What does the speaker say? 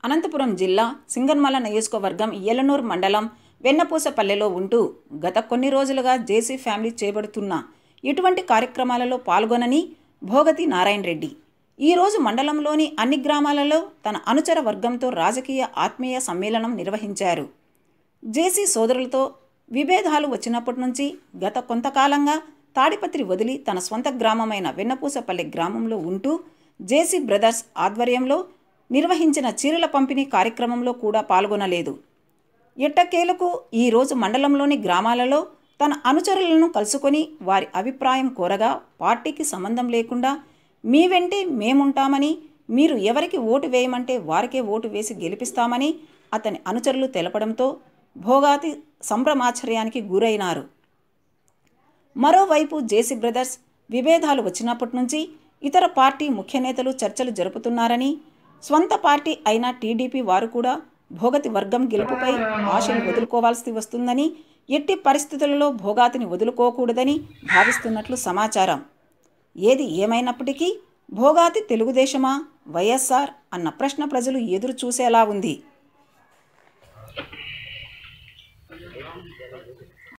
అనంతపురం జిల్లా సింగనమల నియోజకవర్గం ఏలనూరు మండలం వెన్నపూసపల్లెలో ఉంటూ గత కొన్ని రోజులుగా జేసీ ఫ్యామిలీ చేపడుతున్న ఇటువంటి కార్యక్రమాలలో పాల్గొనని భోగతి నారాయణ రెడ్డి ఈరోజు మండలంలోని అన్ని గ్రామాలలో తన అనుచర వర్గంతో రాజకీయ ఆత్మీయ సమ్మేళనం నిర్వహించారు. జేసీ సోదరులతో విభేదాలు వచ్చినప్పటి నుంచి గత కొంతకాలంగా తాడిపత్రి వదిలి తన స్వంత గ్రామమైన వెన్నపూసపల్లె గ్రామంలో ఉంటూ జేసీ బ్రదర్స్ ఆధ్వర్యంలో నిర్వహించిన చీరల పంపిణీ కార్యక్రమంలో కూడా పాల్గొనలేదు. ఎట్టకేలకు ఈరోజు మండలంలోని గ్రామాలలో తన అనుచరులను కలుసుకొని వారి అభిప్రాయం కోరగా పార్టీకి సంబంధం లేకుండా మీ వెంటే మేముంటామని, మీరు ఎవరికి ఓటు వేయమంటే వారికే ఓటు వేసి గెలిపిస్తామని అతని అనుచరులు తెలపడంతో భోగాతి సంభ్రమాశ్చర్యానికి గురైనారు. మరోవైపు జేసీ బ్రదర్స్ విభేదాలు వచ్చినప్పటి నుంచి ఇతర పార్టీ ముఖ్య నేతలు చర్చలు జరుపుతున్నారని, స్వంత పార్టీ అయిన టీడీపీ వారు కూడా భోగతి వర్గం గెలుపుపై ఆశలు వదులుకోవాల్సి వస్తుందని, ఎట్టి పరిస్థితులలో భోగాతిని వదులుకోకూడదని భావిస్తున్నట్లు సమాచారం. ఏది ఏమైనప్పటికీ భోగాతి తెలుగుదేశమా వైఎస్ఆర్ అన్న ప్రశ్న ప్రజలు ఎదురు చూసేలా ఉంది.